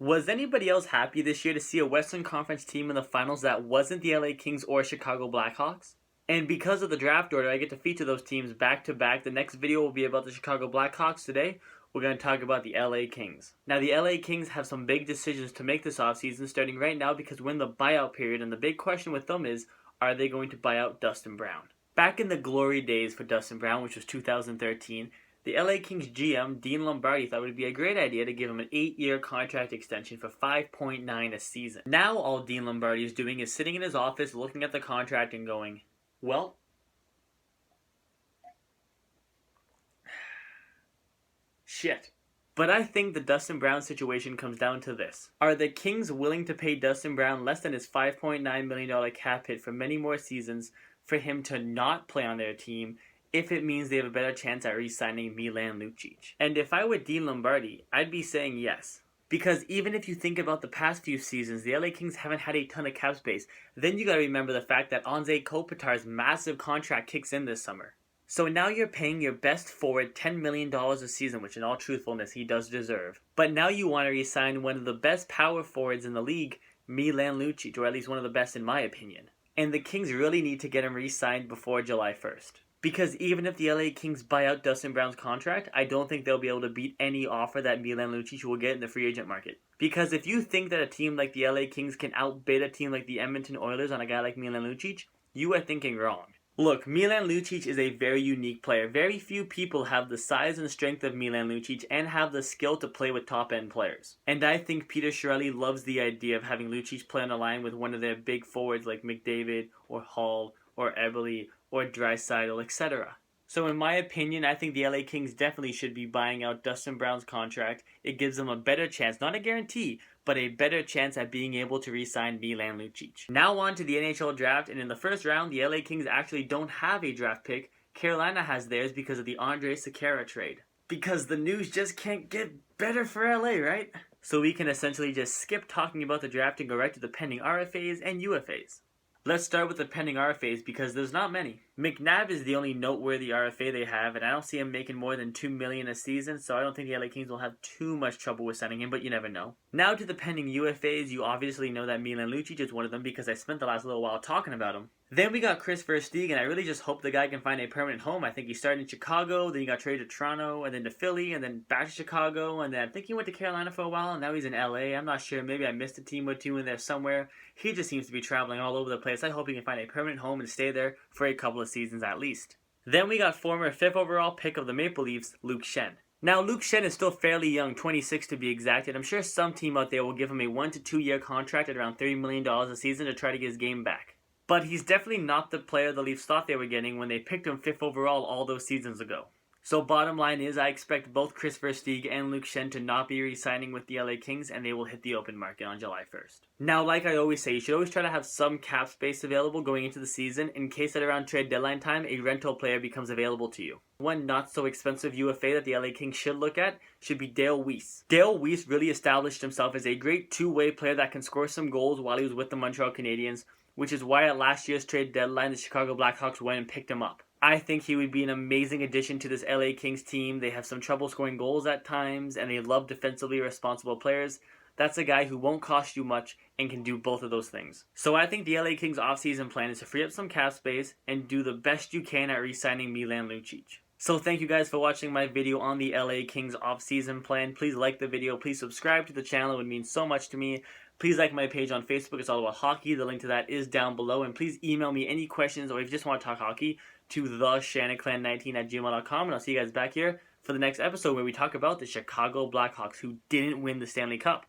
Was anybody else happy this year to see a Western Conference team in the finals that wasn't the LA Kings or Chicago Blackhawks? And because of the draft order, I get to feature those teams back to back. The next video will be about the Chicago Blackhawks. Today, we're going to talk about the LA Kings. Now, the LA Kings have some big decisions to make this offseason, starting right now because we're in the buyout period, and the big question with them is, are they going to buy out Dustin Brown? Back in the glory days for Dustin Brown, which was 2013, the LA Kings GM, Dean Lombardi, thought it would be a great idea to give him an 8-year contract extension for $5.9 a season. Now all Dean Lombardi is doing is sitting in his office looking at the contract and going, well, shit. But I think the Dustin Brown situation comes down to this. Are the Kings willing to pay Dustin Brown less than his $5.9 million cap hit for many more seasons for him to not play on their team if it means they have a better chance at re-signing Milan Lucic? And if I were Dean Lombardi, I'd be saying yes. Because even if you think about the past few seasons, the LA Kings haven't had a ton of cap space. Then you gotta remember the fact that Anze Kopitar's massive contract kicks in this summer. So now you're paying your best forward $10 million a season, which in all truthfulness he does deserve. But now you want to re-sign one of the best power forwards in the league, Milan Lucic, or at least one of the best in my opinion. And the Kings really need to get him re-signed before July 1st. Because even if the LA Kings buy out Dustin Brown's contract, I don't think they'll be able to beat any offer that Milan Lucic will get in the free agent market. Because if you think that a team like the LA Kings can outbid a team like the Edmonton Oilers on a guy like Milan Lucic, you are thinking wrong. Look, Milan Lucic is a very unique player. Very few people have the size and strength of Milan Lucic and have the skill to play with top-end players. And I think Peter Chiarelli loves the idea of having Lucic play on a line with one of their big forwards like McDavid or Hall or Eberle or Draisaitl, etc. So in my opinion, I think the LA Kings definitely should be buying out Dustin Brown's contract. It gives them a better chance, not a guarantee, but a better chance at being able to re-sign Milan Lucic. Now on to the NHL draft, and in the first round, the LA Kings actually don't have a draft pick. Carolina has theirs because of the Andre Sekera trade. Because the news just can't get better for LA, right? So we can essentially just skip talking about the draft and go right to the pending RFAs and UFAs. Let's start with the pending RFAs because there's not many. McNabb is the only noteworthy RFA they have, and I don't see him making more than $2 million a season, so I don't think the LA Kings will have too much trouble with signing him, but you never know. Now to the pending UFAs, you obviously know that Milan Lucic is one of them because I spent the last little while talking about him. Then we got Chris Versteeg, and I really just hope the guy can find a permanent home. I think he started in Chicago, then he got traded to Toronto, and then to Philly, and then back to Chicago, and then I think he went to Carolina for a while, and now he's in LA. I'm not sure, maybe I missed a team or two in there somewhere. He just seems to be traveling all over the place. I hope he can find a permanent home and stay there for a couple of seasons at least. Then we got former 5th overall pick of the Maple Leafs, Luke Schenn. Now, Luke Schenn is still fairly young, 26 to be exact, and I'm sure some team out there will give him a 1 to 2 year contract at around $30 million a season to try to get his game back. But he's definitely not the player the Leafs thought they were getting when they picked him 5th overall all those seasons ago. So bottom line is I expect both Chris Versteeg and Luke Schenn to not be re-signing with the LA Kings, and they will hit the open market on July 1st. Now, like I always say, you should always try to have some cap space available going into the season in case that around trade deadline time a rental player becomes available to you. One not so expensive UFA that the LA Kings should look at should be Dale Weiss. Dale Weiss really established himself as a great two-way player that can score some goals while he was with the Montreal Canadiens, which is why at last year's trade deadline the Chicago Blackhawks went and picked him up. I think he would be an amazing addition to this LA Kings team. They have some trouble scoring goals at times, and they love defensively responsible players. That's a guy who won't cost you much and can do both of those things. So I think the LA Kings offseason plan is to free up some cap space and do the best you can at re-signing Milan Lucic. So thank you guys for watching my video on the LA Kings offseason plan. Please like the video. Please subscribe to the channel. It would mean so much to me. Please like my page on Facebook. It's all about hockey. The link to that is down below. And please email me any questions or if you just want to talk hockey to theshannonclan19@gmail.com. And I'll see you guys back here for the next episode where we talk about the Chicago Blackhawks who didn't win the Stanley Cup.